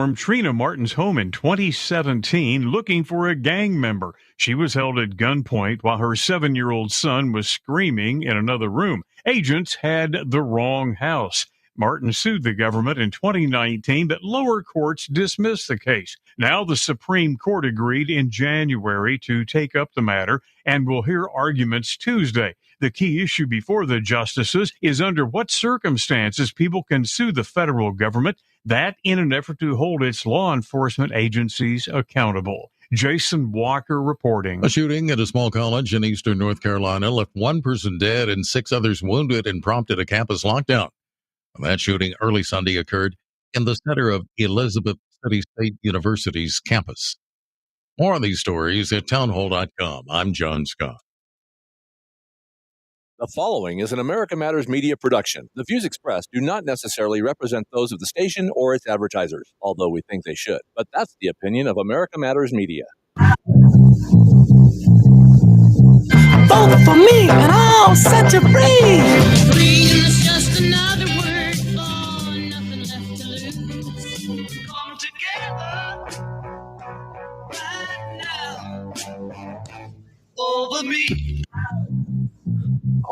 From Trina Martin's home in 2017 looking for a gang member. She was held at gunpoint while her 7-year-old son was screaming in another room. Agents had the wrong house. Martin sued the government in 2019, but lower courts dismissed the case. Now the Supreme Court agreed in January to take up the matter and will hear arguments Tuesday. The key issue before the justices is under what circumstances people can sue the federal government, that in an effort to hold its law enforcement agencies accountable. Jason Walker reporting. A shooting at a small college in eastern North Carolina left one person dead and 6 others wounded and prompted a campus lockdown. That shooting early Sunday occurred in the center of Elizabeth City State University's campus. More on these stories at townhall.com. I'm John Scott. The following is an America Matters media production. The views expressed do not necessarily represent those of the station or its advertisers, although we think they should. But that's the opinion of America Matters Media. Vote for me and I'll set you free. Freedom is just another word for nothing left to lose. Come together right now over me.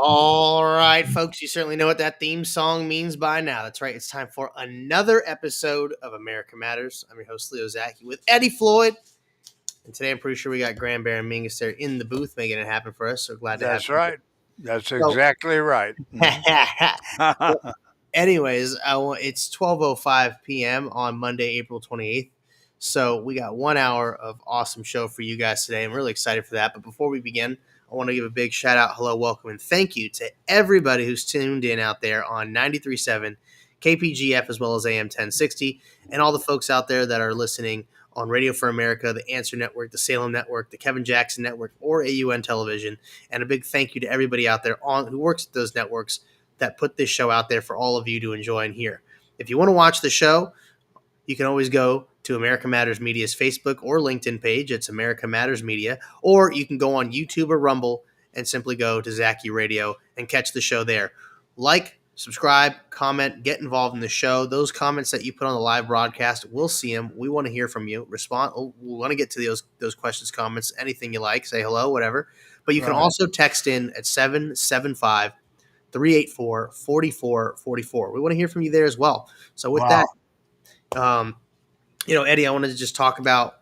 All right, folks, you certainly know what that theme song means by now. That's right. It's time for another episode of America Matters. I'm your host, Leo Zacky, with Eddie Floyd. And today I'm pretty sure we got Grand Bear and Mingus there in the booth making it happen for us. So glad to have you. That's right. That's exactly right. Anyways, it's 12:05 p.m. on Monday, April 28th. So we got 1 hour of awesome show for you guys today. I'm really excited for that. But before we begin, I want to give a big shout out, hello, welcome, and thank you to everybody who's tuned in out there on 93.7 KPGF as well as AM 1060, and all the folks out there that are listening on Radio for America, the Answer Network, the Salem Network, the Kevin Jackson Network, or AUN Television. And a big thank you to everybody out there who works at those networks that put this show out there for all of you to enjoy and hear. If you want to watch the show, you can always go to America Matters Media's Facebook or LinkedIn page. It's America Matters Media. Or you can go on YouTube or Rumble and simply go to Zacky Radio and catch the show there. Like, subscribe, comment, get involved in the show. Those comments that you put on the live broadcast, we'll see them. We want to hear from you. Respond. We want to get to those questions, comments, anything you like. Say hello, whatever. But you can also text in at 775-384-4444. We want to hear from you there as well. So with that, Eddie, I wanted to just talk about,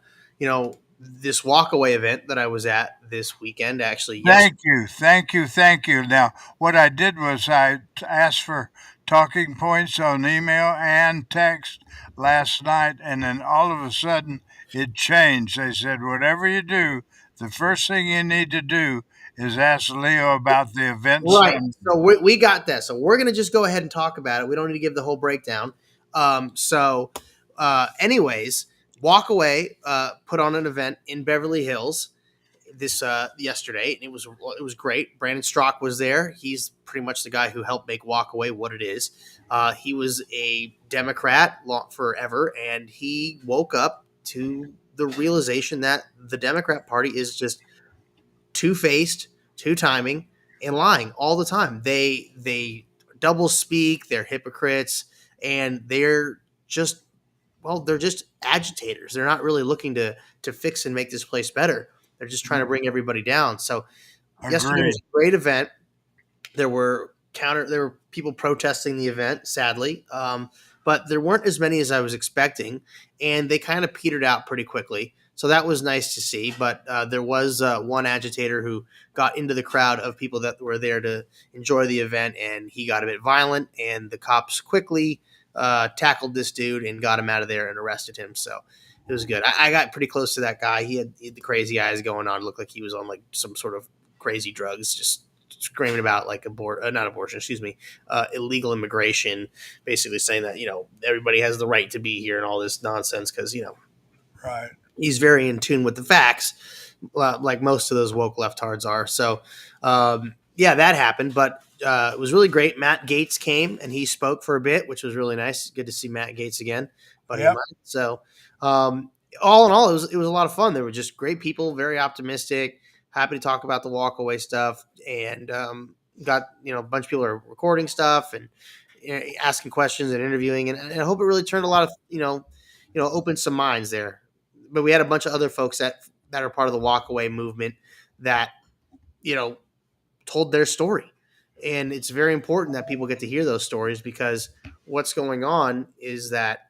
this walkaway event that I was at this weekend, actually. Thank you. Now, what I did was I asked for talking points on email and text last night, and then all of a sudden it changed. They said, whatever you do, the first thing you need to do is ask Leo about the event. Right. So we got that. So we're going to just go ahead and talk about it. We don't need to give the whole breakdown. Anyways, Walkaway put on an event in Beverly Hills this yesterday, and it was great. Brandon Strock was there. He's pretty much the guy who helped make Walkaway what it is. He was a Democrat forever, and he woke up to the realization that the Democrat Party is just two-faced, two-timing, and lying all the time. They double speak. They're hypocrites, and they're just agitators. They're not really looking to fix and make this place better. They're just trying to bring everybody down. So yesterday was a great event. There were people protesting the event, sadly, but there weren't as many as I was expecting, and they kind of petered out pretty quickly. So that was nice to see. But there was one agitator who got into the crowd of people that were there to enjoy the event, and he got a bit violent, and the cops quickly tackled this dude and got him out of there and arrested him. So it was good. I got pretty close to that guy. He had the crazy eyes going on. It looked like he was on like some sort of crazy drugs, just screaming about like illegal immigration, basically saying that, everybody has the right to be here and all this nonsense. Cause right. He's very in tune with the facts, like most of those woke leftards are. So, that happened, but it was really great. Matt Gaetz came and he spoke for a bit, which was really nice. Good to see Matt Gaetz again. But so, all in all, it was a lot of fun. They were just great people, very optimistic, happy to talk about the walkaway stuff, and got a bunch of people are recording stuff and asking questions and interviewing, and I hope it really turned a lot of opened some minds there. But we had a bunch of other folks that are part of the walkaway movement that, told their story. And it's very important that people get to hear those stories, because what's going on is that,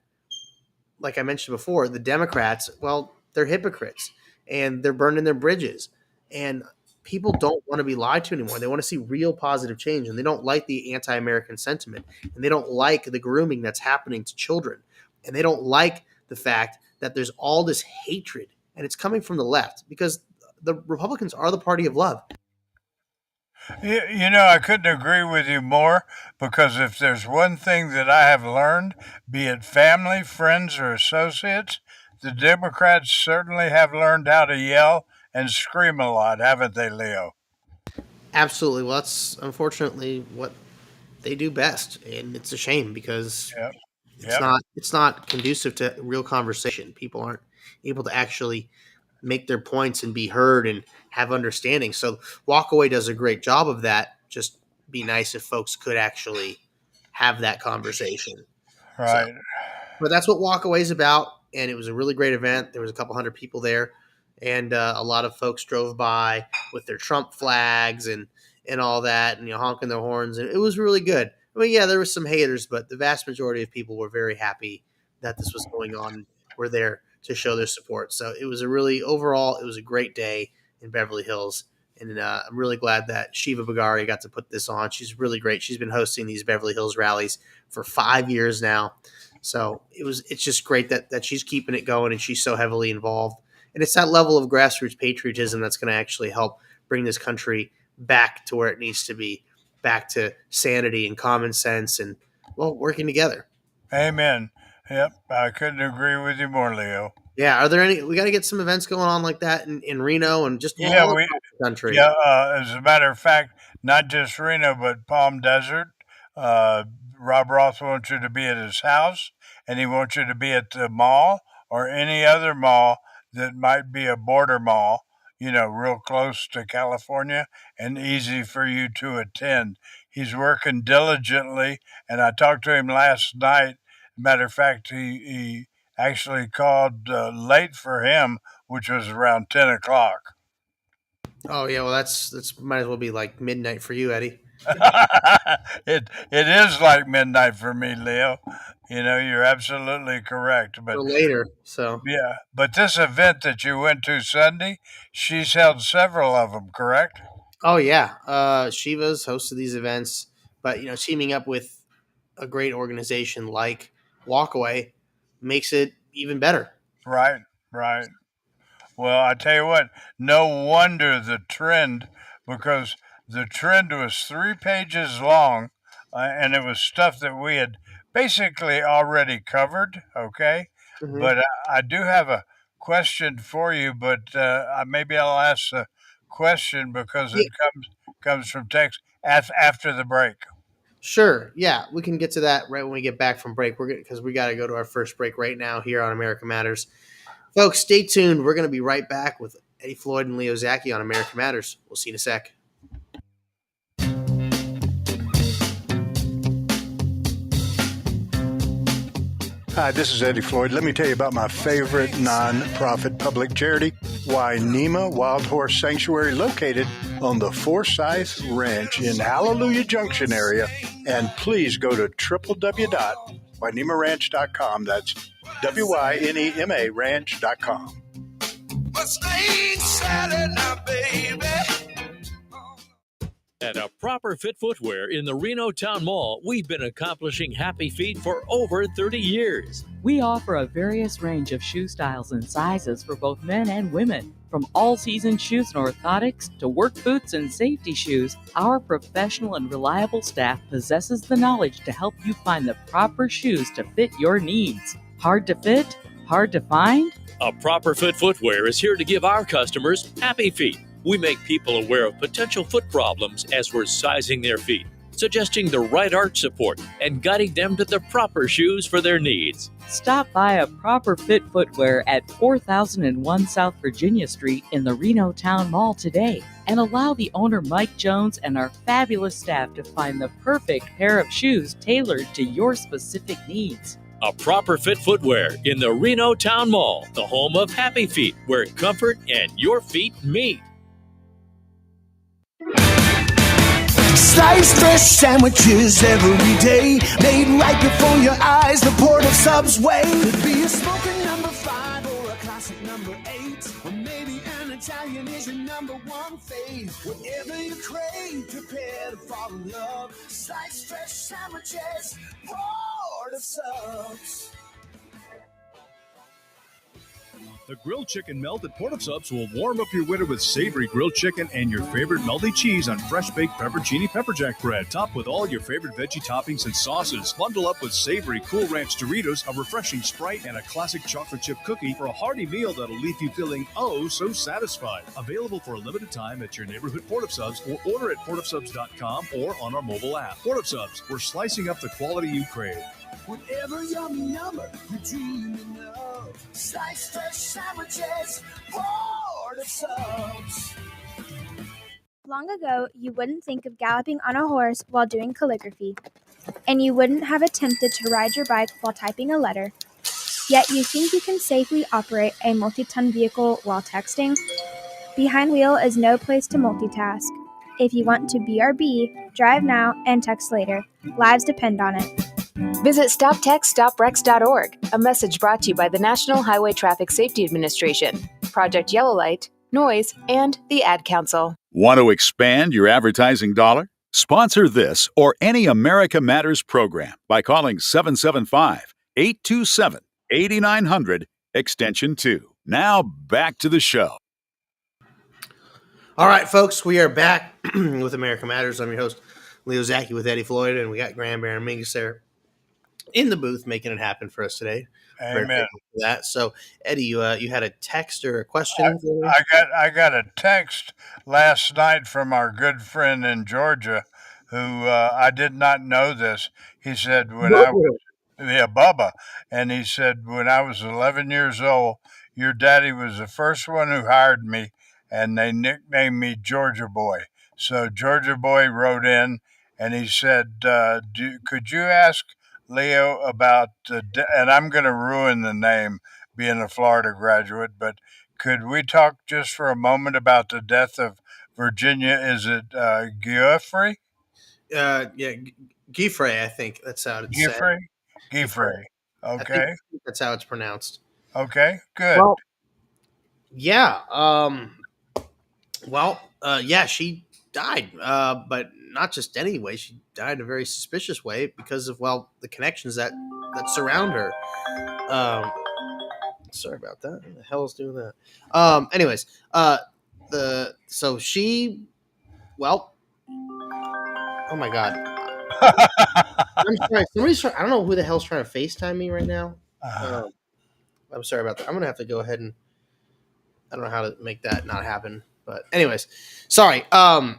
like I mentioned before, the Democrats, well, they're hypocrites and they're burning their bridges. And people don't want to be lied to anymore. They want to see real positive change, and they don't like the anti-American sentiment, and they don't like the grooming that's happening to children. And they don't like the fact that there's all this hatred, and it's coming from the left, because the Republicans are the party of love. I couldn't agree with you more, because if there's one thing that I have learned, be it family, friends, or associates, the Democrats certainly have learned how to yell and scream a lot, haven't they, Leo? Absolutely. Well, that's unfortunately what they do best, and it's a shame, because it's not conducive to real conversation. People aren't able to actually make their points and be heard and have understanding. So Walkaway does a great job of that. Just be nice if folks could actually have that conversation. Right. But that's what Walkaway is about, and it was a really great event. There was a couple hundred people there, and a lot of folks drove by with their Trump flags and all that, and honking their horns, and it was really good. I mean, yeah, there were some haters, but the vast majority of people were very happy that this was going on. Were there to show their support. So it was overall, it was a great day in Beverly Hills. And I'm really glad that Shiva Bagari got to put this on. She's really great. She's been hosting these Beverly Hills rallies for 5 years now. So it's just great that she's keeping it going, and she's so heavily involved. And it's that level of grassroots patriotism that's going to actually help bring this country back to where it needs to be, back to sanity and common sense and, well, working together. Amen. Yep, I couldn't agree with you more, Leo. Yeah, are there any? We got to get some events going on like that in Reno and just all across the country. Yeah, as a matter of fact, not just Reno, but Palm Desert. Rob Roth wants you to be at his house, and he wants you to be at the mall or any other mall that might be a border mall, real close to California and easy for you to attend. He's working diligently, and I talked to him last night. Matter of fact, he actually called late for him, which was around 10 o'clock. Oh, yeah, well, that's might as well be like midnight for you, Eddie. It is like midnight for me, Leo. You're absolutely correct. But later, so. Yeah, but this event that you went to Sunday, she's held several of them, correct? Oh, yeah. Shiva's hosted these events, but, teaming up with a great organization like Walkaway makes it even better. Right. Well, I tell you what, no wonder the trend, because the trend was 3 pages long, and it was stuff that we had basically already covered, okay? Mm-hmm. But I do have a question for you, but maybe I'll ask the question because it comes from text after the break. Sure. Yeah, we can get to that right when we get back from break. Because we got to go to our first break right now here on America Matters. Folks, stay tuned. We're going to be right back with Eddie Floyd and Leo Zacky on America Matters. We'll see you in a sec. Hi, this is Eddie Floyd. Let me tell you about my favorite non-profit public charity, Wainema Wild Horse Sanctuary, located on the Forsyth Ranch in Hallelujah Junction area. And please go to www.wainemaranch.com. That's WYNEMA ranch.com. Mustang Sally now, baby. At A Proper Fit Footwear in the Reno Town Mall, we've been accomplishing happy feet for over 30 years. We offer a various range of shoe styles and sizes for both men and women. From all-season shoes and orthotics to work boots and safety shoes, our professional and reliable staff possesses the knowledge to help you find the proper shoes to fit your needs. Hard to fit? Hard to find? A Proper Fit Footwear is here to give our customers happy feet. We make people aware of potential foot problems as we're sizing their feet, suggesting the right arch support, and guiding them to the proper shoes for their needs. Stop by A Proper Fit Footwear at 4001 South Virginia Street in the Reno Town Mall today, and allow the owner Mike Jones and our fabulous staff to find the perfect pair of shoes tailored to your specific needs. A Proper Fit Footwear in the Reno Town Mall, the home of Happy Feet, where comfort and your feet meet. Sliced fresh sandwiches every day, made right before your eyes. The port of Subway could be a smoking number 5 or a classic number 8, or maybe an Italian is your number 1 fave. Whatever you crave, prepare to fall in love. Sliced fresh sandwiches, port of Subs. The grilled chicken melt at Port of Subs will warm up your winter with savory grilled chicken and your favorite melty cheese on fresh-baked pepperoncini pepperjack bread. Topped with all your favorite veggie toppings and sauces. Bundle up with savory Cool Ranch Doritos, a refreshing Sprite, and a classic chocolate chip cookie for a hearty meal that'll leave you feeling oh so satisfied. Available for a limited time at your neighborhood Port of Subs, or order at portofsubs.com or on our mobile app. Port of Subs, we're slicing up the quality you crave. Whatever yummy number you're dreaming of, sliced fresh sandwiches, Port of Subs. Long ago, you wouldn't think of galloping on a horse while doing calligraphy, and you wouldn't have attempted to ride your bike while typing a letter. Yet you think you can safely operate a multi-ton vehicle while texting? Behind wheel is no place to multitask. If you want to BRB, drive now and text later. Lives depend on it. Visit StopTextStopWrecks.org, a message brought to you by the National Highway Traffic Safety Administration, Project Yellow Light, Noise, and the Ad Council. Want to expand your advertising dollar? Sponsor this or any America Matters program by calling 775-827-8900, extension 2. Now back to the show. All right, folks, we are back with America Matters. I'm your host, Leo Zacky, with Eddie Floyd, and we got Graham Baron Mingus there in the booth making it happen for us today. Amen. For that. So, Eddie, you had a text or a question? I got a text last night from our good friend in Georgia, who I did not know this. He said Bubba, and he said when I was 11 years old, your daddy was the first one who hired me, and they nicknamed me Georgia Boy. So Georgia Boy wrote in, and he said, could you ask Leo about and I'm going to ruin the name being a Florida graduate, but could we talk just for a moment about the death of Virginia? Is it Giuffre? Yeah, Giuffre, I think that's how it's said. Giuffre. Okay. I think that's how it's pronounced. Okay, good. Well, yeah. She died, but not just any way. She died in a very suspicious way because of, the connections that surround her. Sorry about that. Who the hell is doing that? Oh my God. I'm sorry. I don't know who the hell's trying to FaceTime me right now. I'm sorry about that. I'm going to have to go ahead and I don't know how to make that not happen. But anyways, sorry. You're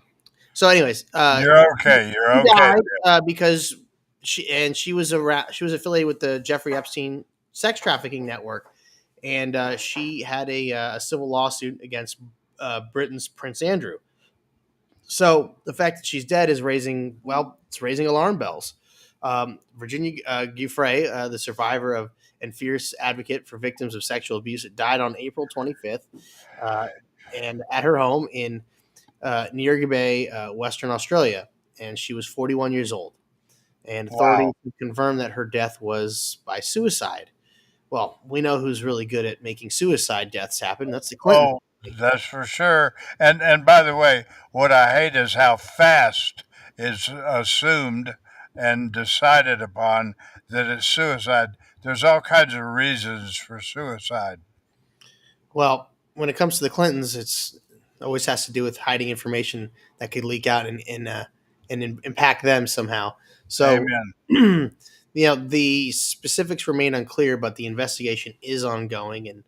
okay. You're okay. Died, because she was affiliated with the Jeffrey Epstein sex trafficking network, and she had a civil lawsuit against Britain's Prince Andrew. So the fact that she's dead is raising alarm bells. Virginia Giuffre, the survivor of and fierce advocate for victims of sexual abuse, died on April 25th, and at her home in Neerga Bay, Western Australia, and she was 41 years old. And authorities confirmed that her death was by suicide. Well, we know who's really good at making suicide deaths happen. That's the Clintons. Oh, that's for sure. And by the way, what I hate is how fast it's assumed and decided upon that it's suicide. There's all kinds of reasons for suicide. Well, when it comes to the Clintons, it always has to do with hiding information that could leak out and impact them somehow. So, the specifics remain unclear, but the investigation is ongoing. And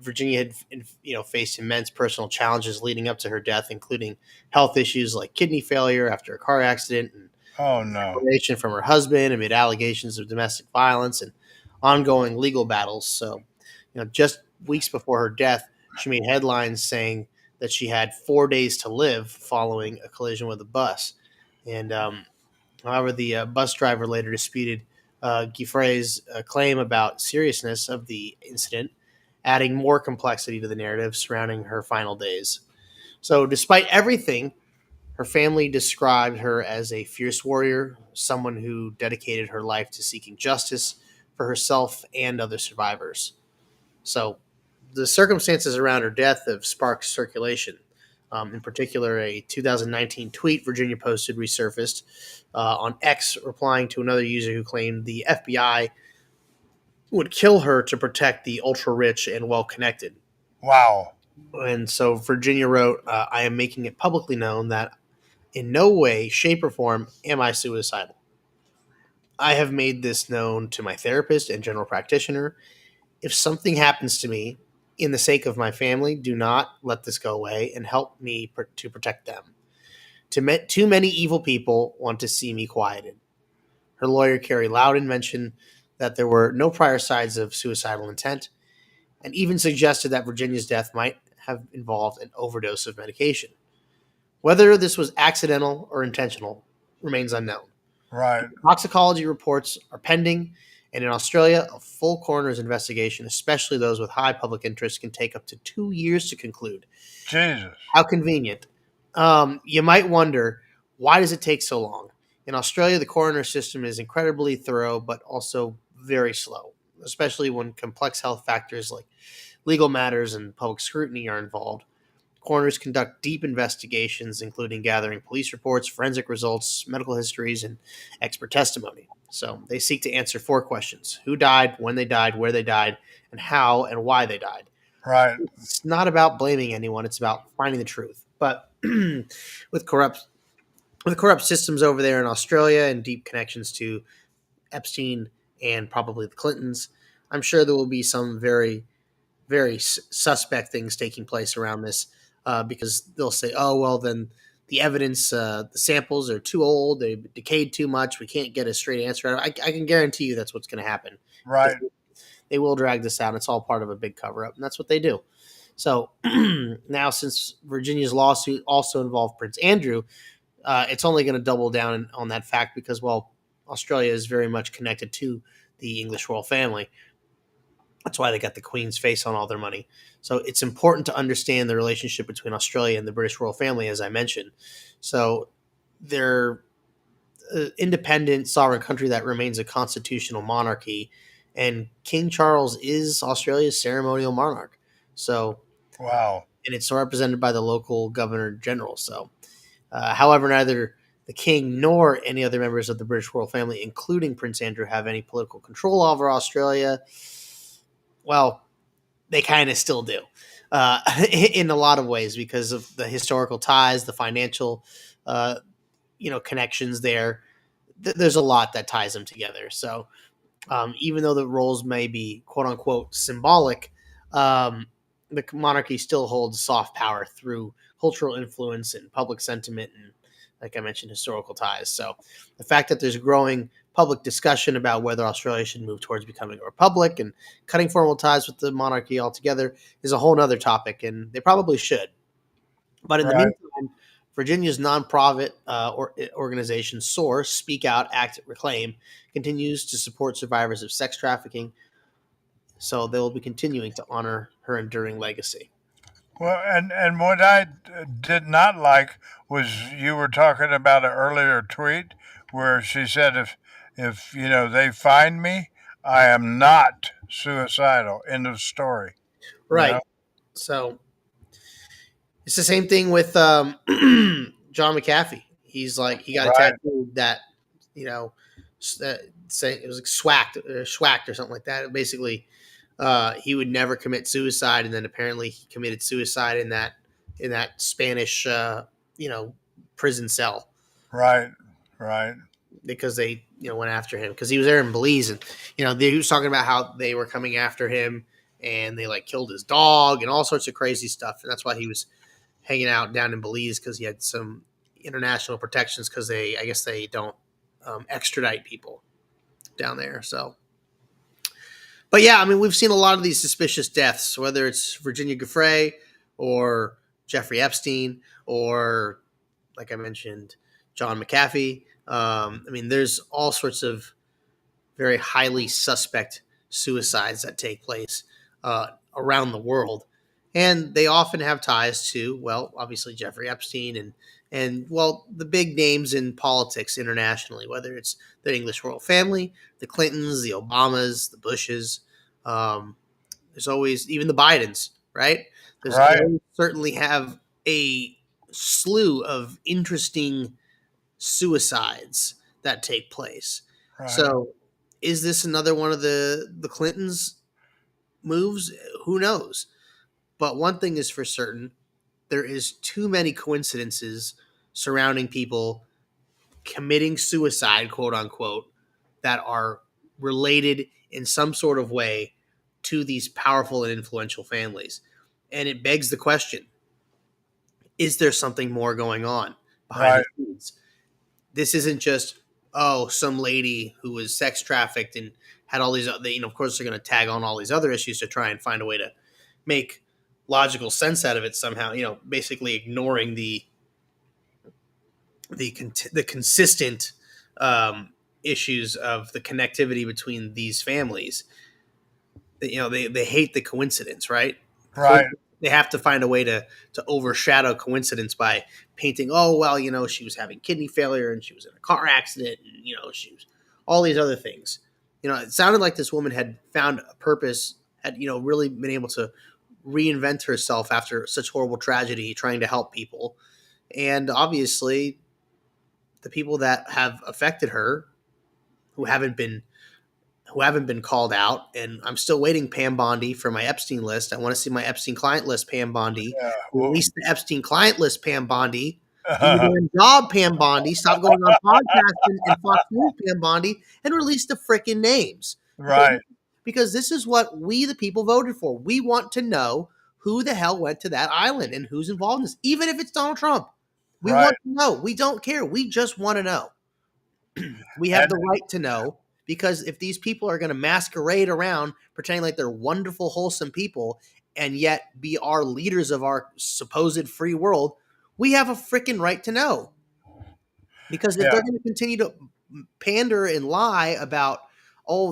Virginia had faced immense personal challenges leading up to her death, including health issues like kidney failure after a car accident, and separation from her husband amid allegations of domestic violence and ongoing legal battles. So, just weeks before her death, she made headlines saying that she had 4 days to live following a collision with a bus. And however, the bus driver later disputed Giuffre's claim about seriousness of the incident, adding more complexity to the narrative surrounding her final days. So, despite everything, her family described her as a fierce warrior, someone who dedicated her life to seeking justice for herself and other survivors. So, the circumstances around her death have sparked circulation. In particular, a 2019 tweet Virginia posted resurfaced on X, replying to another user who claimed the FBI would kill her to protect the ultra rich and well connected. Wow. And so Virginia wrote, I am making it publicly known that in no way, shape, or form am I suicidal. I have made this known to my therapist and general practitioner. If something happens to me, in the sake of my family, do not let this go away and help me to protect them. Too many evil people want to see me quieted. Her lawyer, Carrie Loudon, mentioned that there were no prior signs of suicidal intent and even suggested that Virginia's death might have involved an overdose of medication. Whether this was accidental or intentional remains unknown. Right. Toxicology reports are pending, and in Australia, a full coroner's investigation, especially those with high public interest, can take up to 2 years to conclude. Jesus. How convenient. You might wonder, why does it take so long? In Australia, the coroner system is incredibly thorough, but also very slow, especially when complex health factors like legal matters and public scrutiny are involved. Coroners conduct deep investigations, including gathering police reports, forensic results, medical histories, and expert testimony. So they seek to answer 4 questions: who died, when they died, where they died, and how and why they died. Right. It's not about blaming anyone. It's about finding the truth. But with corrupt systems over there in Australia and deep connections to Epstein and probably the Clintons, I'm sure there will be some very, very suspect things taking place around this because they'll say, oh, well, then the evidence, the samples are too old, they decayed too much, we can't get a straight answer out of it. I can guarantee you that's what's going to happen. Right. They will drag this out. It's all part of a big cover-up, and that's what they do. So now, since Virginia's lawsuit also involved Prince Andrew, it's only going to double down on that fact because, well, Australia is very much connected to the English royal family. That's why they got the Queen's face on all their money. So it's important to understand the relationship between Australia and the British royal family, as I mentioned. So they're an independent, sovereign country that remains a constitutional monarchy, and King Charles is Australia's ceremonial monarch. So, wow. And it's represented by the local governor general. So, however, neither the king nor any other members of the British royal family, including Prince Andrew, have any political control over Australia. Well, they kind of still do in a lot of ways because of the historical ties, the financial, connections there. There's a lot that ties them together. So even though the roles may be quote unquote symbolic, the monarchy still holds soft power through cultural influence and public sentiment and, like I mentioned, historical ties. So the fact that there's growing public discussion about whether Australia should move towards becoming a republic and cutting formal ties with the monarchy altogether is a whole other topic, and they probably should. But in the meantime, Virginia's nonprofit organization SOAR, Speak Out, Act, Reclaim, continues to support survivors of sex trafficking. So they will be continuing to honor her enduring legacy. Well, and what I did not like was you were talking about an earlier tweet where she said, if they find me, I am not suicidal. End of story. Right. So it's the same thing with John McAfee. He's like, he got a tattoo that, say it was like schwacked or something like that. Basically, he would never commit suicide, and then apparently he committed suicide in that Spanish prison cell. Right. Because they went after him because he was there in Belize, and he was talking about how they were coming after him and they like killed his dog and all sorts of crazy stuff, and that's why he was hanging out down in Belize because he had some international protections because I guess they don't extradite people down there. So. But yeah, I mean, we've seen a lot of these suspicious deaths, whether it's Virginia Giuffre or Jeffrey Epstein or, like I mentioned, John McAfee. I mean, there's all sorts of very highly suspect suicides that take place around the world. And they often have ties to, well, obviously Jeffrey Epstein and the big names in politics internationally, whether it's the English royal family, the Clintons, the Obamas, the Bushes. There's always, even the Bidens, right? There's always certainly have a slew of interesting suicides that take place. Right. So is this another one of the Clintons' moves? Who knows? But one thing is for certain, there is too many coincidences surrounding people committing suicide, quote unquote, that are related in some sort of way to these powerful and influential families. And it begs the question, is there something more going on behind the scenes? This isn't just, some lady who was sex trafficked and had all these, of course they're going to tag on all these other issues to try and find a way to make logical sense out of it somehow, basically ignoring the consistent issues of the connectivity between these families. They hate the coincidence, right? Right. They have to find a way to overshadow coincidence by painting, she was having kidney failure and she was in a car accident and, she was all these other things. It sounded like this woman had found a purpose, had, really been able to reinvent herself after such horrible tragedy, trying to help people. And obviously the people that have affected her who haven't been called out, and I'm still waiting, Pam Bondi, for my Epstein list. I want to see my Epstein client list, Pam Bondi. Yeah, release the Epstein client list, Pam Bondi. Do your job, Pam Bondi. Stop going on podcasting and Fox News, Pam Bondi, and release the freaking names. Right. Because this is what we, the people, voted for. We want to know who the hell went to that island and who's involved in this, even if it's Donald Trump. We want to know. We don't care. We just want to know. We have the right to know, because if these people are going to masquerade around pretending like they're wonderful, wholesome people and yet be our leaders of our supposed free world, we have a freaking right to know. Because if they're going to continue to pander and lie about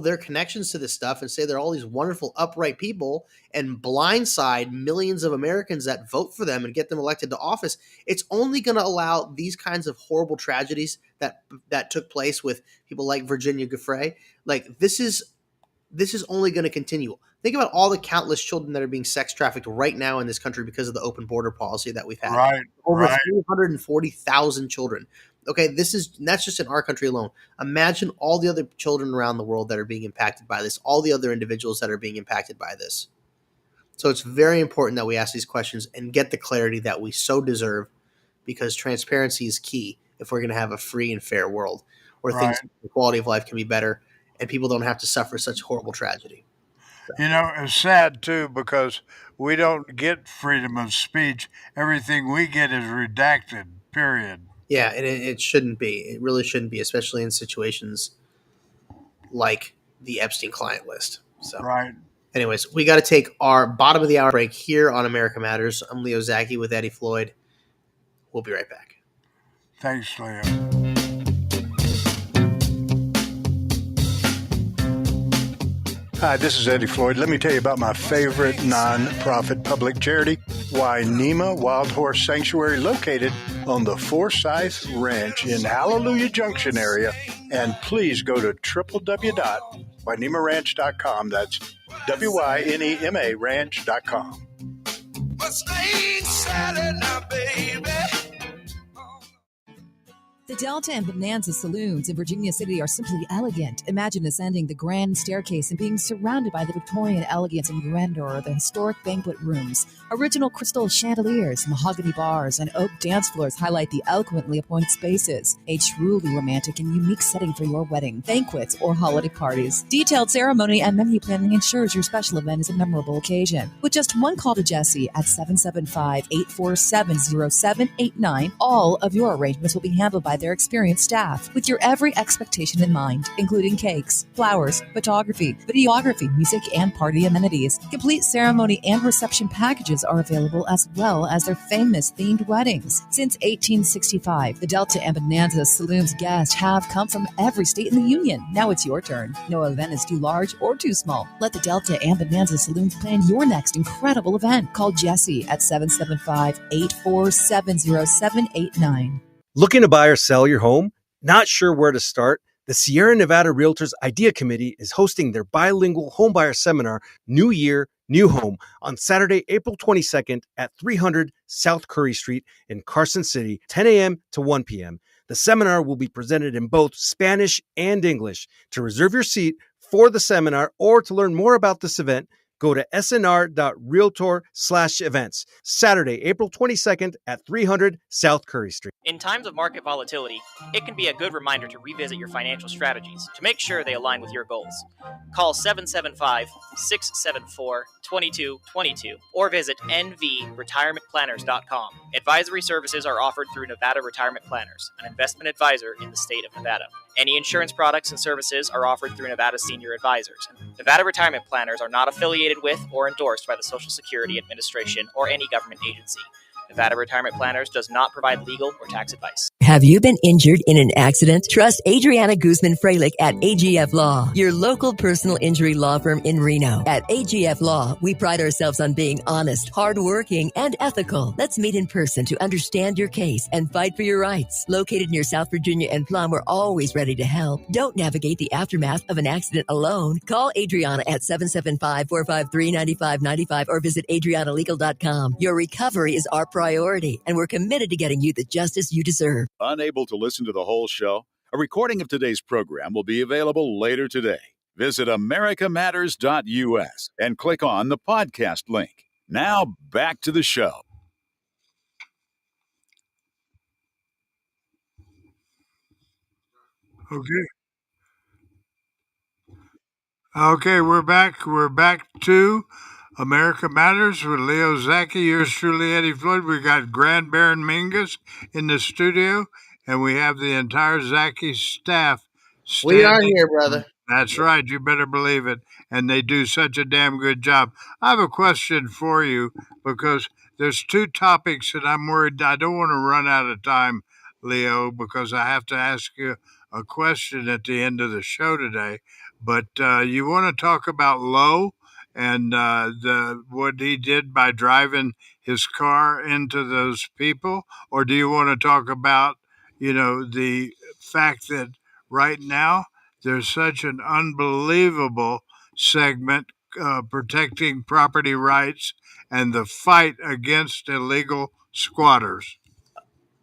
their connections to this stuff and say they're all these wonderful, upright people and blindside millions of Americans that vote for them and get them elected to office, it's only going to allow these kinds of horrible tragedies that took place with people like Virginia Giuffre. Like, this is only going to continue. Think about all the countless children that are being sex trafficked right now in this country because of the open border policy that we've had. Right. Over 340,000 children. Okay, that's just in our country alone. Imagine all the other children around the world that are being impacted by this, all the other individuals that are being impacted by this. So it's very important that we ask these questions and get the clarity that we so deserve, because transparency is key if we're going to have a free and fair world where the quality of life can be better and people don't have to suffer such horrible tragedy. So. It's sad, too, because we don't get freedom of speech. Everything we get is redacted, period. Yeah, and it shouldn't be. It really shouldn't be, especially in situations like the Epstein client list. So, anyways, we got to take our bottom of the hour break here on America Matters. I'm Leo Zacky with Eddie Floyd. We'll be right back. Thanks, Leo. Hi, this is Eddie Floyd. Let me tell you about my favorite nonprofit public charity, Wainema Wild Horse Sanctuary, located on the Forsyth Ranch in Hallelujah Junction area. And please go to www.wainemaranch.com. That's WYNEMA ranch.com. Mustang Sally now, baby. The Delta and Bonanza Saloons in Virginia City are simply elegant. Imagine ascending the grand staircase and being surrounded by the Victorian elegance and grandeur of the historic banquet rooms. Original crystal chandeliers, mahogany bars, and oak dance floors highlight the eloquently appointed spaces. A truly romantic and unique setting for your wedding, banquets, or holiday parties. Detailed ceremony and menu planning ensures your special event is a memorable occasion. With just one call to Jesse at 775-847-0789, all of your arrangements will be handled by their experienced staff with your every expectation in mind, including cakes, flowers, photography, videography, music, and party amenities. Complete ceremony and reception packages are available, as well as their famous themed weddings. Since 1865, the Delta and Bonanza Saloon's guests have come from every state in the union. Now it's your turn. No event is too large or too small. Let the Delta and Bonanza Saloons plan your next incredible event. Call Jesse at 775-847-0789. Looking to buy or sell your home? Not sure where to start? The Sierra Nevada Realtors Idea Committee is hosting their bilingual homebuyer seminar, New Year, New Home, on Saturday, April 22nd at 300 South Curry Street in Carson City, 10 a.m. to 1 p.m. The seminar will be presented in both Spanish and English. To reserve your seat for the seminar or to learn more about this event, go to snr.realtor/events. Saturday, April 22nd at 300 South Curry Street. In times of market volatility, it can be a good reminder to revisit your financial strategies to make sure they align with your goals. Call 775-674-2222 or visit nvretirementplanners.com. Advisory services are offered through Nevada Retirement Planners, an investment advisor in the state of Nevada. Any insurance products and services are offered through Nevada Senior Advisors. Nevada Retirement Planners are not affiliated with or endorsed by the Social Security Administration or any government agency. Nevada Retirement Planners does not provide legal or tax advice. Have you been injured in an accident? Trust Adriana Guzman-Freilich at AGF Law, your local personal injury law firm in Reno. At AGF Law, we pride ourselves on being honest, hardworking, and ethical. Let's meet in person to understand your case and fight for your rights. Located near South Virginia and Plum, we're always ready to help. Don't navigate the aftermath of an accident alone. Call Adriana at 775-453-9595 or visit adrianalegal.com. Your recovery is our priority, and we're committed to getting you the justice you deserve. Unable to listen to the whole show? A recording of today's program will be available later today. Visit americamatters.us and click on the podcast link. Now back to the show. Okay, we're back. We're back to America Matters with Leo Zacky. Yours truly, Eddie Floyd. We got Grand Baron Mingus in the studio, and we have the entire Zacky staff. We are here, brother. That's right. You better believe it. And they do such a damn good job. I have a question for you because there's two topics that I'm worried. I don't want to run out of time, Leo, because I have to ask you a question at the end of the show today. But you want to talk about Lowe and what he did by driving his car into those people? Or do you want to talk about, the fact that right now there's such an unbelievable segment protecting property rights and the fight against illegal squatters?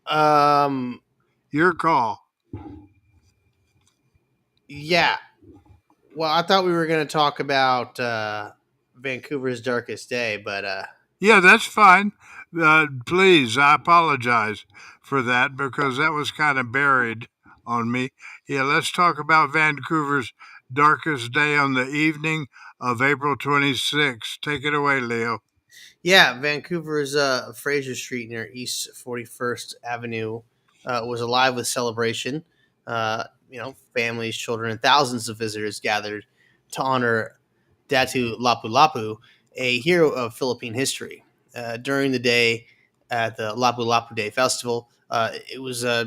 Your call. Yeah. Well, I thought we were going to talk about Vancouver's darkest day, but yeah, that's fine. Please, I apologize for that because that was kind of buried on me. Yeah, let's talk about Vancouver's darkest day on the evening of April 26th. Take it away, Leo. Yeah, Vancouver's Fraser Street near East 41st Avenue was alive with celebration. Families, children, and thousands of visitors gathered to honor Datu Lapu-Lapu, a hero of Philippine history. During the day at the Lapu-Lapu Day Festival, it was a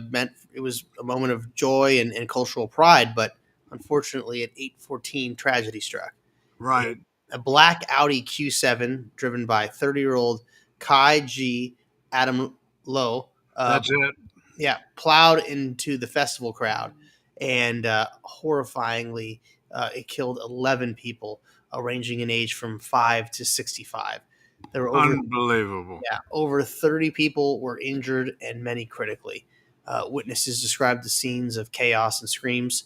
moment of joy and cultural pride, but unfortunately at 8:14, tragedy struck. Right. A black Audi Q7 driven by 30-year-old Kai G. Adam Lowe. That's it. Yeah, plowed into the festival crowd, and horrifyingly, it killed 11 people, ranging in age from 5 to 65. There were unbelievable. Over 30 people were injured and many critically. Witnesses described the scenes of chaos and screams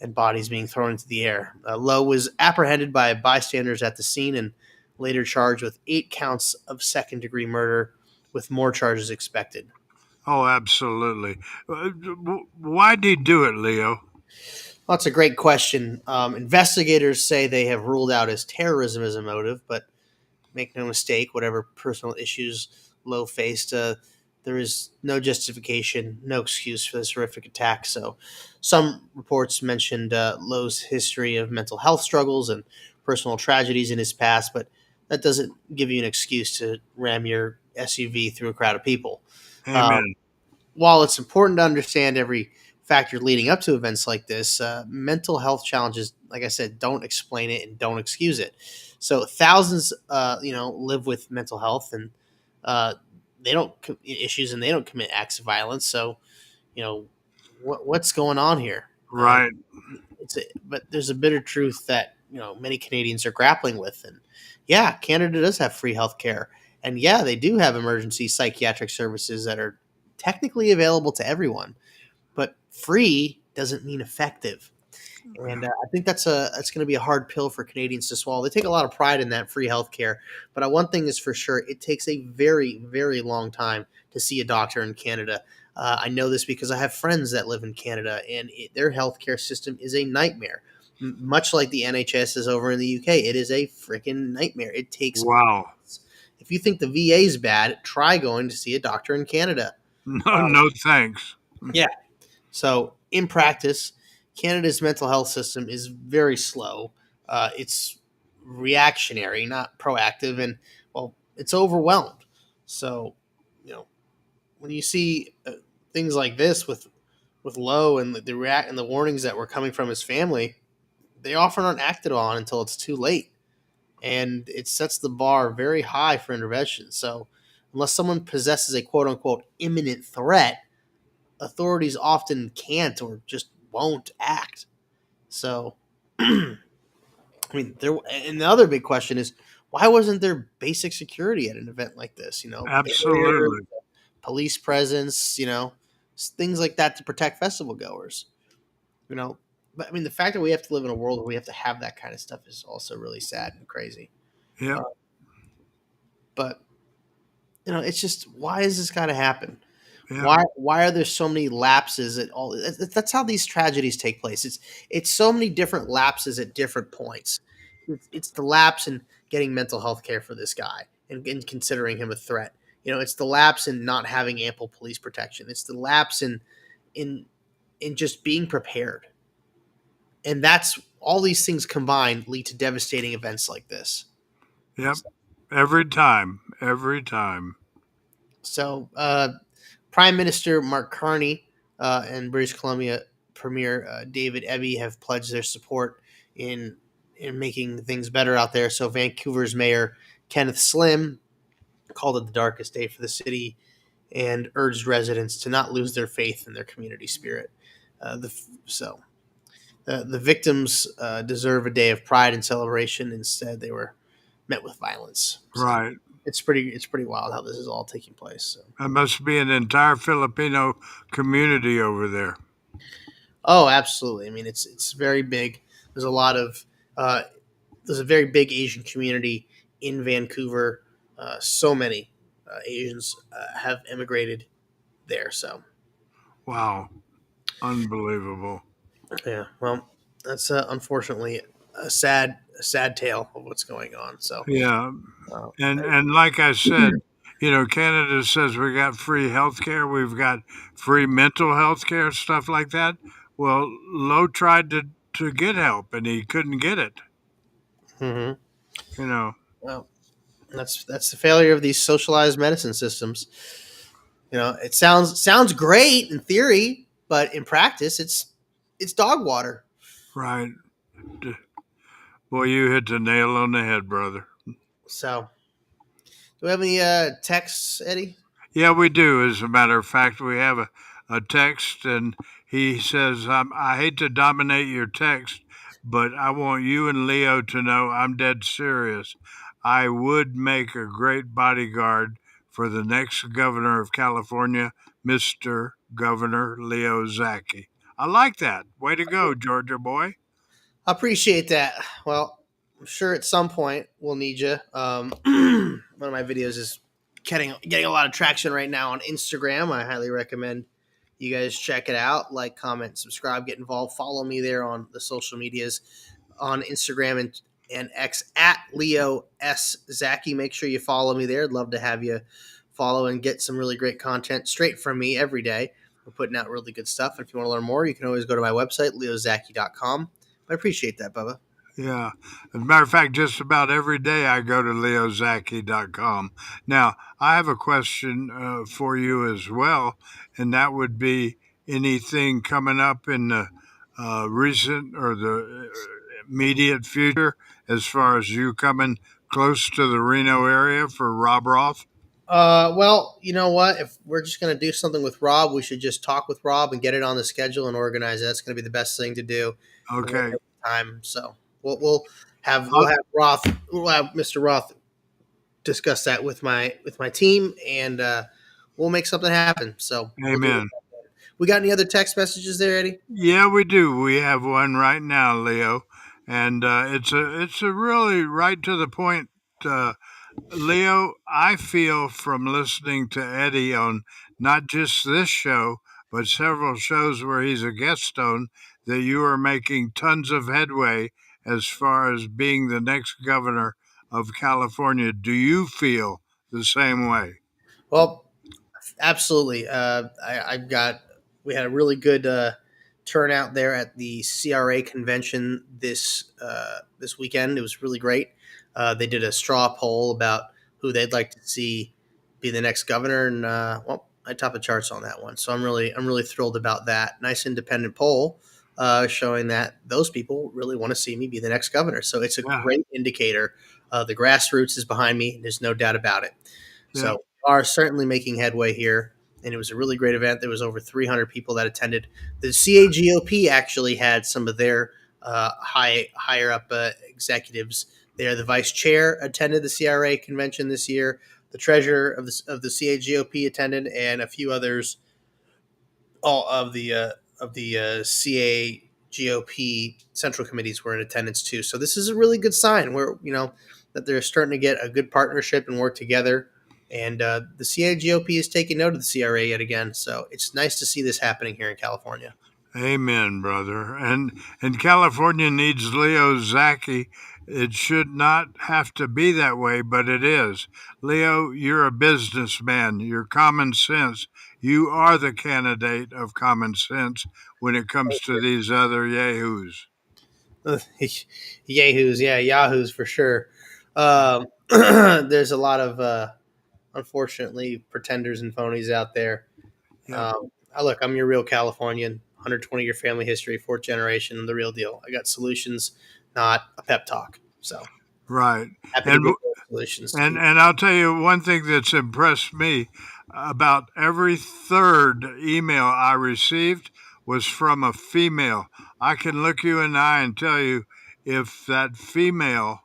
and bodies being thrown into the air. Lowe was apprehended by bystanders at the scene and later charged with 8 counts of second-degree murder, with more charges expected. Oh, absolutely. Why did he do it, Leo? Well, that's a great question. Investigators say they have ruled out his terrorism as a motive, but make no mistake, whatever personal issues Lowe faced, there is no justification, no excuse for this horrific attack. So, some reports mentioned Lowe's history of mental health struggles and personal tragedies in his past, but that doesn't give you an excuse to ram your SUV through a crowd of people. Amen. While it's important to understand every factor leading up to events like this, mental health challenges, like I said, don't explain it and don't excuse it. So thousands, live with mental health and they don't issues and they don't commit acts of violence. So, what's going on here? Right. But there's a bitter truth that many Canadians are grappling with, and yeah, Canada does have free health care, and yeah, they do have emergency psychiatric services that are technically available to everyone, but free doesn't mean effective. And I think that's going to be a hard pill for Canadians to swallow. They take a lot of pride in that free healthcare, but one thing is for sure: it takes a very, very long time to see a doctor in Canada. I know this because I have friends that live in Canada, and their healthcare system is a nightmare. Much like the NHS is over in the UK, it is a freaking nightmare. It takes months. If you think the VA is bad, try going to see a doctor in Canada. No thanks. Yeah. So in practice, Canada's mental health system is very slow. It's reactionary, not proactive, and it's overwhelmed. So, when you see things like this with Lowe and the warnings that were coming from his family, they often aren't acted on until it's too late, and it sets the bar very high for intervention. So, unless someone possesses a quote unquote imminent threat, authorities often can't or just won't act. So, and the other big question is, why wasn't there basic security at an event like this? Absolutely. Barriers, police presence, things like that to protect festival goers. But the fact that we have to live in a world where we have to have that kind of stuff is also really sad and crazy. Yeah. But it's just, why has this got to happen? Yeah. Why are there so many lapses at all? That's how these tragedies take place. It's so many different lapses at different points. It's the lapse in getting mental health care for this guy and considering him a threat. It's the lapse in not having ample police protection. It's the lapse in just being prepared. And that's all these things combined lead to devastating events like this. Yep. Every time. So, Prime Minister Mark Carney and British Columbia Premier David Eby have pledged their support in making things better out there. So Vancouver's Mayor Kenneth Slim called it the darkest day for the city and urged residents to not lose their faith in their community spirit. The victims deserve a day of pride and celebration. Instead, they were met with violence. So right. It's pretty wild how this is all taking place. So. That must be an entire Filipino community over there. Oh, absolutely. It's very big. There's a very big Asian community in Vancouver. So many Asians have immigrated there. So. Wow. Unbelievable. Yeah. Well, that's unfortunately a sad tale of what's going on. So. Yeah. And like I said, Canada says we got free health care. We've got free mental health care, stuff like that. Well, Lowe tried to get help and he couldn't get it. Mm-hmm. Well, that's the failure of these socialized medicine systems. It sounds great in theory, but in practice, it's dog water. Right. Boy, you hit the nail on the head, brother. So, do we have any texts, Eddie? Yeah, we do. As a matter of fact, we have a text, and he says, I hate to dominate your text, but I want you and Leo to know I'm dead serious. I would make a great bodyguard for the next governor of California, Mr. Governor Leo Zacky. I like that. Way to go, Georgia boy. I appreciate that. Well, I'm sure at some point we'll need you. One of my videos is getting a lot of traction right now on Instagram. I highly recommend you guys check it out. Like, comment, subscribe, get involved. Follow me there on the social medias on Instagram and X at Leo S. Zacky. Make sure you follow me there. I'd love to have you follow and get some really great content straight from me every day. We're putting out really good stuff. And if you want to learn more, you can always go to my website, leozacky.com. I appreciate that, Bubba. Yeah. As a matter of fact, just about every day I go to leozacky.com. Now, I have a question for you as well, and that would be anything coming up in the recent or the immediate future as far as you coming close to the Reno area for Rob Roth? Well, you know what? If we're just going to do something with Rob, we should just talk with Rob and get it on the schedule and organize it. That's going to be the best thing to do. Okay. Time. So we'll have Mr. Roth discuss that with my team, and we'll make something happen. So Amen. We got any other text messages there, Eddie? Yeah, we do. We have one right now, Leo, and it's a really right to the point. Leo, I feel from listening to Eddie on not just this show, but several shows where he's a guest on, that you are making tons of headway as far as being the next governor of California. Do you feel the same way? Well, absolutely. We had a really good turnout there at the CRA convention this weekend. It was really great. They did a straw poll about who they'd like to see be the next governor, and I topped the charts on that one. So I'm really thrilled about that. Nice independent poll showing that those people really want to see me be the next governor. So it's a great indicator. The grassroots is behind me. There's no doubt about it. Yeah. So we are certainly making headway here, and it was a really great event. There was over 300 people that attended. The CAGOP actually had some of their higher up executives there. The vice chair attended the CRA convention this year. The treasurer of the CAGOP attended, and a few others. All of the CAGOP central committees were in attendance too. So this is a really good sign where that they're starting to get a good partnership and work together. And the CAGOP is taking note of the CRA yet again. So it's nice to see this happening here in California. Amen, brother. And California needs Leo Zacky. It should not have to be that way, but it is. Leo, you're a businessman. You're common sense. You are the candidate of common sense when it comes to these other yahoos. Yahoos, yeah, yahoos for sure. There's a lot of, unfortunately, pretenders and phonies out there. Yeah. Look, I'm your real Californian, 120-year family history, fourth generation, I'm the real deal. I got solutions, not a pep talk. So right. Happy to get those solutions. And I'll tell you one thing that's impressed me. About every third email I received was from a female. I can look you in the eye and tell you if that female,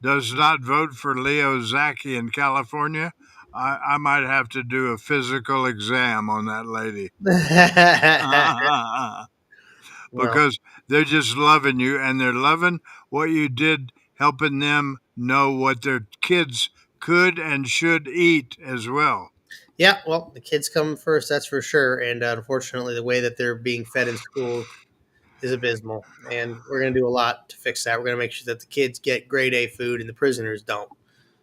does not vote for Leo Zacky in California, I might have to do a physical exam on that lady. Because they're just loving you, and they're loving what you did, helping them know what their kids could and should eat as well. Yeah, well, the kids come first, that's for sure. And unfortunately, the way that they're being fed in school is abysmal. And we're going to do a lot to fix that. We're going to make sure that the kids get grade A food and the prisoners don't.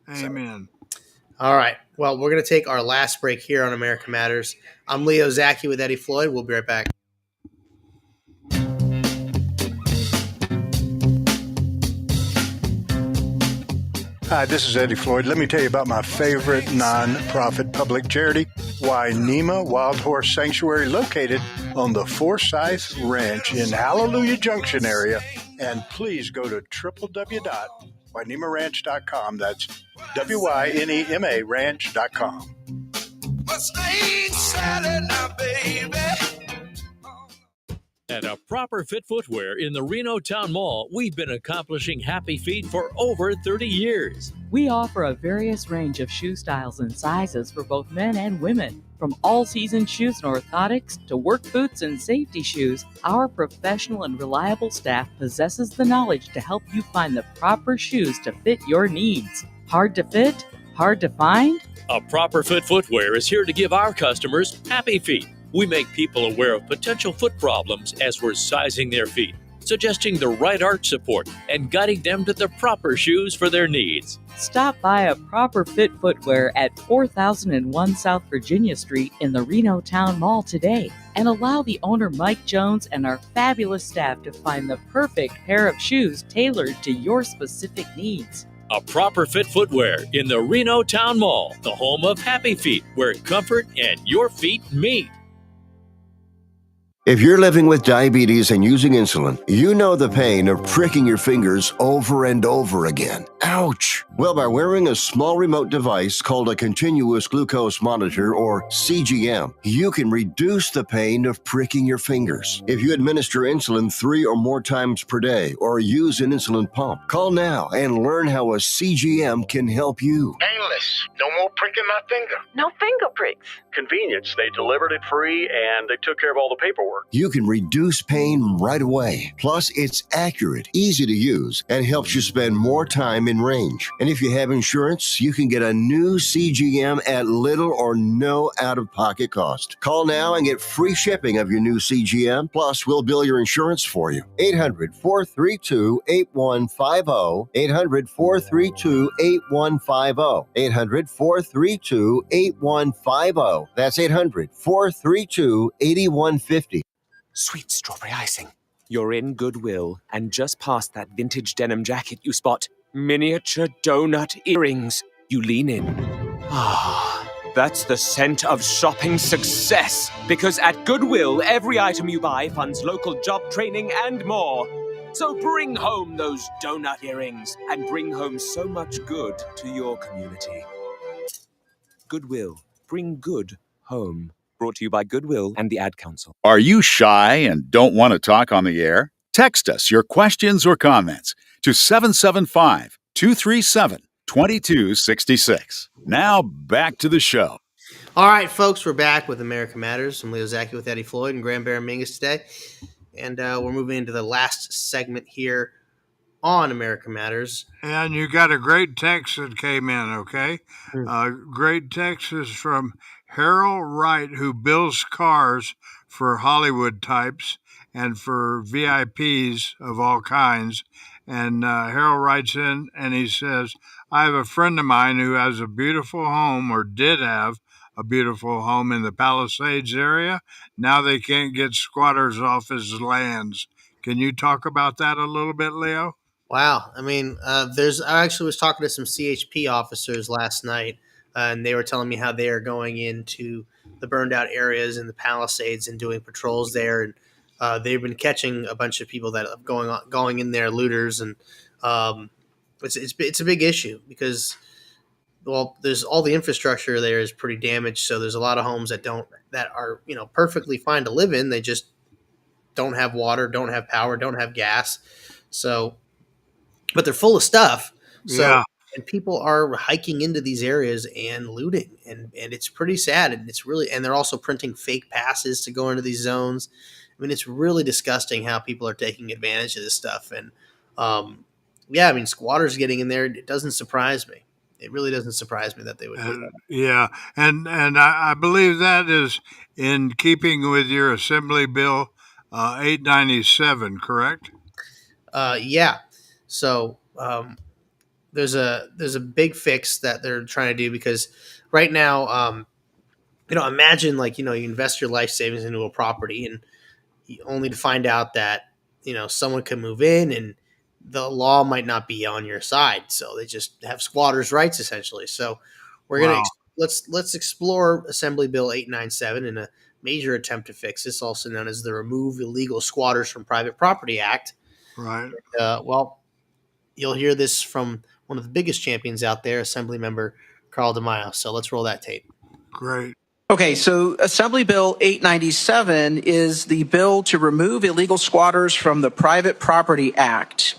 Amen. So, all right. Well, we're going to take our last break here on America Matters. I'm Leo Zacky with Eddie Floyd. We'll be right back. Hi, this is Eddie Floyd. Let me tell you about my favorite nonprofit public charity, Wainima Wild Horse Sanctuary, located on the Forsyth Ranch in Hallelujah Junction area. And please go to www.wainimaranch.com. That's WYNEMA ranch.com. Mustang Sally now, baby. At A Proper Fit Footwear in the Reno Town Mall, we've been accomplishing happy feet for over 30 years. We offer a various range of shoe styles and sizes for both men and women. From all-season shoes and orthotics to work boots and safety shoes, our professional and reliable staff possesses the knowledge to help you find the proper shoes to fit your needs. Hard to fit? Hard to find? A Proper Fit Footwear is here to give our customers happy feet. We make people aware of potential foot problems as we're sizing their feet, suggesting the right arch support and guiding them to the proper shoes for their needs. Stop by a Proper Fit Footwear at 4001 South Virginia Street in the Reno Town Mall today, and allow the owner Mike Jones and our fabulous staff to find the perfect pair of shoes tailored to your specific needs. A Proper Fit Footwear in the Reno Town Mall, the home of Happy Feet, where comfort and your feet meet. If you're living with diabetes and using insulin, you know the pain of pricking your fingers over and over again. Ouch! Well, by wearing a small remote device called a continuous glucose monitor, or CGM, you can reduce the pain of pricking your fingers. If you administer insulin 3 or more times per day or use an insulin pump, call now and learn how a CGM can help you. Painless. No more pricking my finger. No finger pricks. Convenience. They delivered it free and they took care of all the paperwork. You can reduce pain right away. Plus, it's accurate, easy to use, and helps you spend more time in range. And if you have insurance, you can get a new CGM at little or no out-of-pocket cost. Call now and get free shipping of your new CGM. Plus, we'll bill your insurance for you. 800-432-8150. 800-432-8150. 800-432-8150. That's 800-432-8150. Sweet strawberry icing. You're in Goodwill, and just past that vintage denim jacket you spot miniature donut earrings. You lean in. Ah, that's the scent of shopping success. Because at Goodwill, every item you buy funds local job training and more. So bring home those donut earrings and bring home so much good to your community. Goodwill. Bring good home. Brought to you by Goodwill and the Ad Council. Are you shy and don't want to talk on the air? Text us your questions or comments to 775-237-2266. Now back to the show. All right, folks, we're back with America Matters. I'm Leo Zacky with Eddie Floyd and Graham Bear Mingus today. And we're moving into the last segment here on America Matters. And you got a great text that came in, okay? Great text is from Harold Wright, who builds cars for Hollywood types and for VIPs of all kinds. And Harold writes in and he says, I have a friend of mine who has a beautiful home, or did have a beautiful home in the Palisades area. Now they can't get squatters off his lands. Can you talk about that a little bit, Leo? Wow. I mean, I actually was talking to some CHP officers last night, and they were telling me how they are going into the burned out areas in the Palisades and doing patrols there. And they've been catching a bunch of people that are going in there, looters. And it's a big issue because, well, there's all the infrastructure there is pretty damaged. So there's a lot of homes that are, perfectly fine to live in. They just don't have water, don't have power, don't have gas. So, but they're full of stuff. So, yeah. And people are hiking into these areas and looting, and it's pretty sad. And and they're also printing fake passes to go into these zones. I mean, it's really disgusting how people are taking advantage of this stuff. And squatters getting in there, it doesn't surprise me. It really doesn't surprise me that they would do that. Yeah, and I believe that is in keeping with your Assembly Bill 897, correct? Yeah. So there's a big fix that they're trying to do, because right now, imagine you invest your life savings into a property, and only to find out that someone could move in and the law might not be on your side. So they just have squatters' rights essentially. So we're gonna let's explore Assembly Bill 897 in a major attempt to fix this, also known as the Remove Illegal Squatters from Private Property Act. Right. You'll hear this from one of the biggest champions out there, Assemblymember Carl DeMaio. So let's roll that tape. Great. Okay, so Assembly Bill 897 is the bill to remove illegal squatters from the Private Property Act.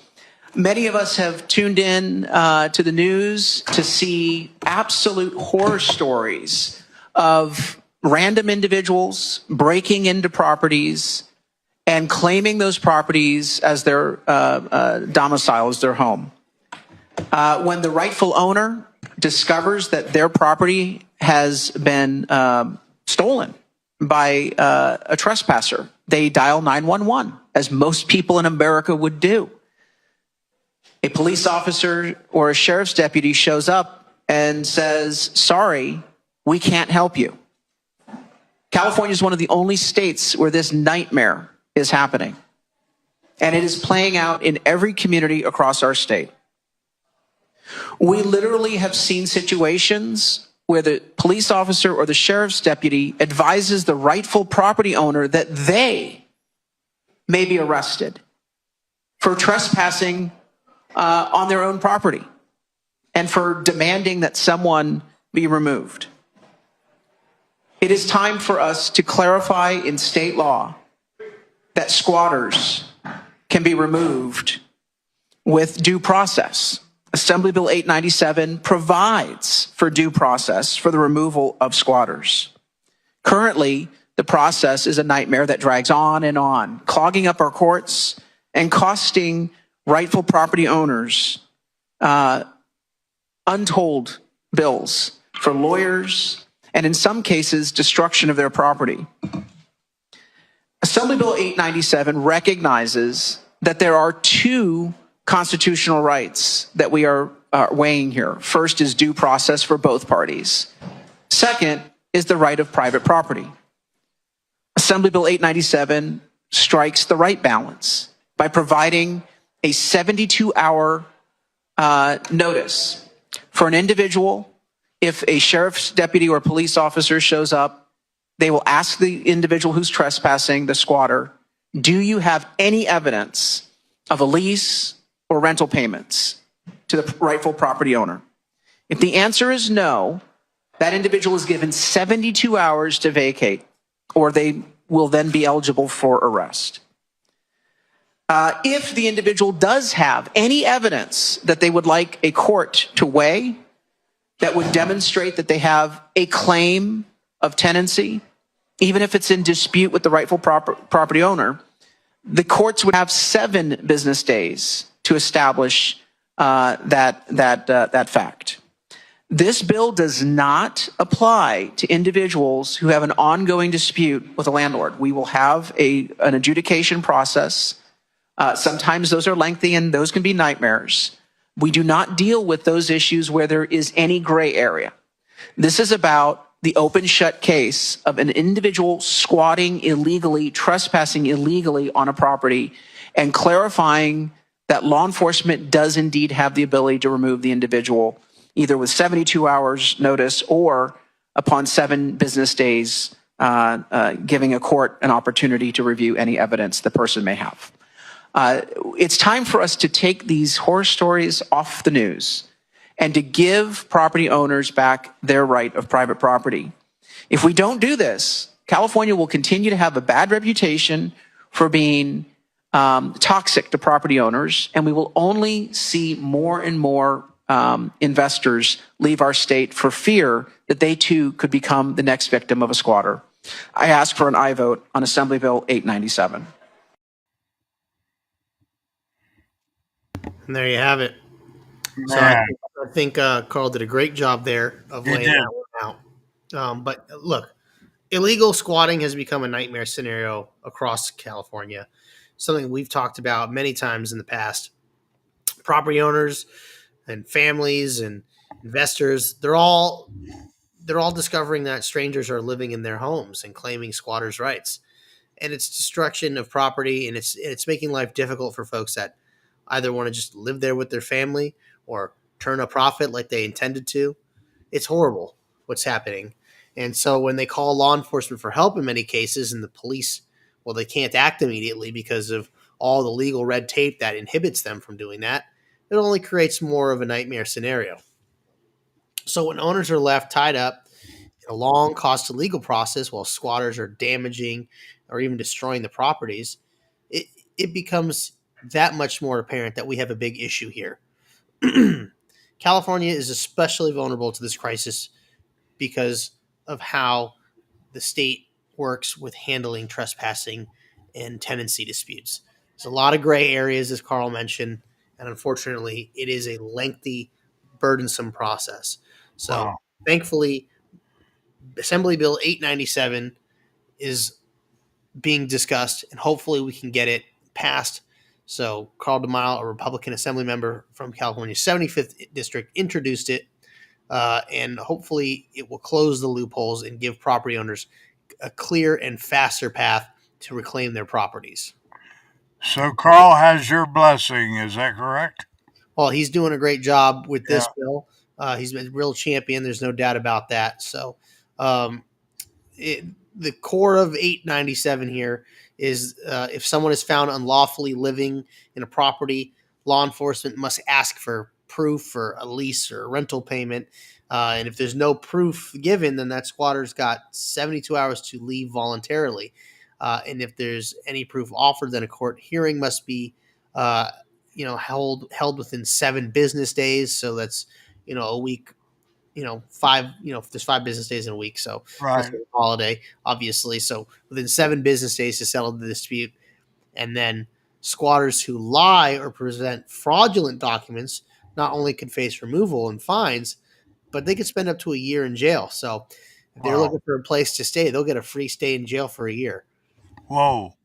Many of us have tuned in to the news to see absolute horror stories of random individuals breaking into properties and claiming those properties as their domicile, as their home. When the rightful owner discovers that their property has been stolen by a trespasser, they dial 911, as most people in America would do. A police officer or a sheriff's deputy shows up and says, sorry, we can't help you. California is one of the only states where this nightmare is happening. And it is playing out in every community across our state. We literally have seen situations where the police officer or the sheriff's deputy advises the rightful property owner that they may be arrested for trespassing on their own property and for demanding that someone be removed. It is time for us to clarify in state law that squatters can be removed with due process. Assembly Bill 897 provides for due process for the removal of squatters. Currently, the process is a nightmare that drags on, clogging up our courts and costing rightful property owners untold bills for lawyers and, in some cases, destruction of their property. Assembly Bill 897 recognizes that there are two constitutional rights that we are weighing here. First is due process for both parties. Second is the right of private property. Assembly Bill 897 strikes the right balance by providing a 72-hour notice for an individual. If a sheriff's deputy or police officer shows up, they will ask the individual who's trespassing, the squatter, do you have any evidence of a lease or rental payments to the rightful property owner? If the answer is no, that individual is given 72 hours to vacate, or they will then be eligible for arrest. If the individual does have any evidence that they would like a court to weigh that would demonstrate that they have a claim of tenancy, even if it's in dispute with the rightful property owner, the courts would have 7 business days to establish that fact. This bill does not apply to individuals who have an ongoing dispute with a landlord. We will have an adjudication process. Sometimes those are lengthy and those can be nightmares. We do not deal with those issues where there is any gray area. This is about the open shut case of an individual squatting illegally, trespassing illegally on a property, and clarifying that law enforcement does indeed have the ability to remove the individual, either with 72 hours notice or upon 7 business days, giving a court an opportunity to review any evidence the person may have. It's time for us to take these horror stories off the news and to give property owners back their right of private property. If we don't do this, California will continue to have a bad reputation for being toxic to property owners, and we will only see more and more investors leave our state for fear that they too could become the next victim of a squatter. I ask for an aye vote on Assembly Bill 897. And there you have it. So I think Carl did a great job there of laying that one out. But look, illegal squatting has become a nightmare scenario across California, something we've talked about many times in the past. Property owners and families and investors, they're all discovering that strangers are living in their homes and claiming squatters' rights. And it's destruction of property, and it's making life difficult for folks that either want to just live there with their family or turn a profit like they intended to. It's horrible what's happening. And so when they call law enforcement for help in many cases, and the police, well, they can't act immediately because of all the legal red tape that inhibits them from doing that, it only creates more of a nightmare scenario. So when owners are left tied up in a long, costly legal process while squatters are damaging or even destroying the properties, it becomes that much more apparent that we have a big issue here. California is especially vulnerable to this crisis because of how the state works with handling trespassing and tenancy disputes. There's a lot of gray areas, as Carl mentioned, and unfortunately, it is a lengthy, burdensome process. So, Thankfully, Assembly Bill 897 is being discussed, and hopefully we can get it passed. So Carl DeMille, a Republican Assembly member from California's 75th District, introduced it, and hopefully it will close the loopholes and give property owners a clear and faster path to reclaim their properties. So Carl has your blessing, is that correct? Well, he's doing a great job with this bill. He's been a real champion. There's no doubt about that. So the core of 897 here is if someone is found unlawfully living in a property, law enforcement must ask for proof for a lease or a rental payment. And if there's no proof given, then that squatter's got 72 hours to leave voluntarily. And if there's any proof offered, then a court hearing must be held within 7 business days. So that's, a week, 5, if there's 5 business days in a week. So right. That's a holiday, obviously. So within 7 business days to settle the dispute. And then squatters who lie or present fraudulent documents not only could face removal and fines, but they could spend up to a year in jail. So if they're looking for a place to stay, they'll get a free stay in jail for a year. Whoa.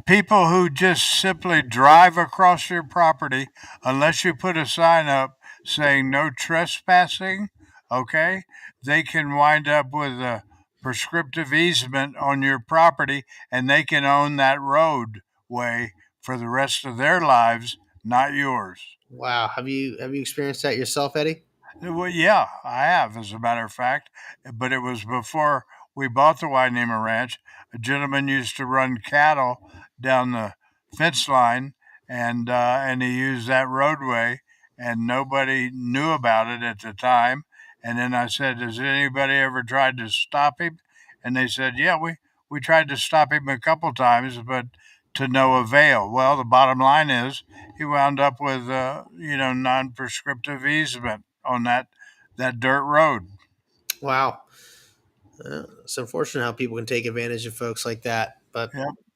People who just simply drive across your property, unless you put a sign up saying no trespassing, okay, they can wind up with a prescriptive easement on your property, and they can own that roadway for the rest of their lives, not yours. Wow. Have you experienced that yourself, Eddie? Well, yeah, I have, as a matter of fact, but it was before we bought the Wainema Ranch. A gentleman used to run cattle down the fence line, and he used that roadway, and nobody knew about it at the time. And then I said, has anybody ever tried to stop him? And they said, yeah, we tried to stop him a couple times, but to no avail. Well, the bottom line is he wound up with, non-prescriptive easement on that dirt road. Wow. It's unfortunate how people can take advantage of folks like that. But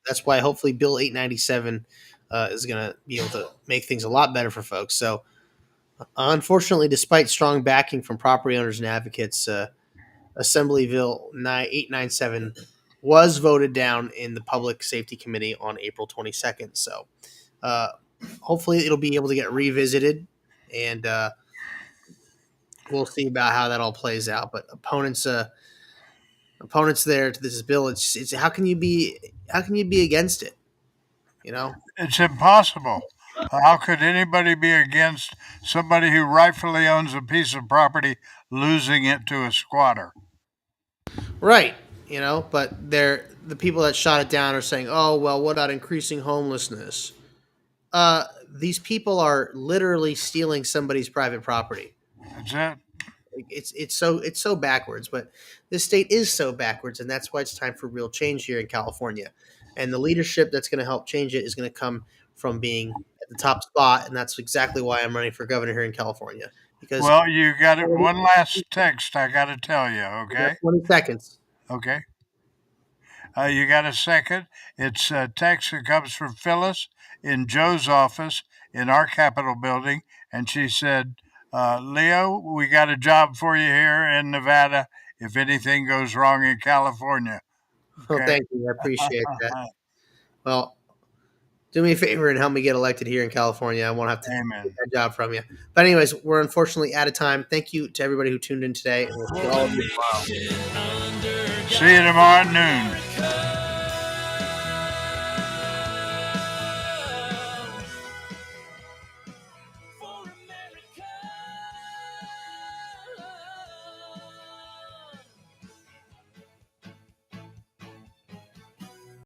that's why hopefully Bill 897 is going to be able to make things a lot better for folks. So unfortunately, despite strong backing from property owners and advocates, Assembly Bill 897 was voted down in the Public Safety Committee on April 22nd. So hopefully it'll be able to get revisited, and we'll see about how that all plays out. But opponents there to this bill, it's how can you be against it? It's impossible. How could anybody be against somebody who rightfully owns a piece of property losing it to a squatter? Right. But the people that shot it down are saying, oh, well, what about increasing homelessness? These people are literally stealing somebody's private property. That's it. It's so backwards, but this state is so backwards, and that's why it's time for real change here in California. And the leadership that's going to help change it is going to come from being at the top spot, and that's exactly why I'm running for governor here in California. Because you got it. One last text I got to tell you, okay? 20 seconds. Okay. You got a second? It's a text that comes from Phyllis in Joe's office in our Capitol building, and she said, Leo, we got a job for you here in Nevada if anything goes wrong in California. Okay? Well, thank you. I appreciate that. Well, do me a favor and help me get elected here in California. I won't have to get that job from you. But anyways, we're unfortunately out of time. Thank you to everybody who tuned in today. And we'll see all of you tomorrow. See you tomorrow at noon.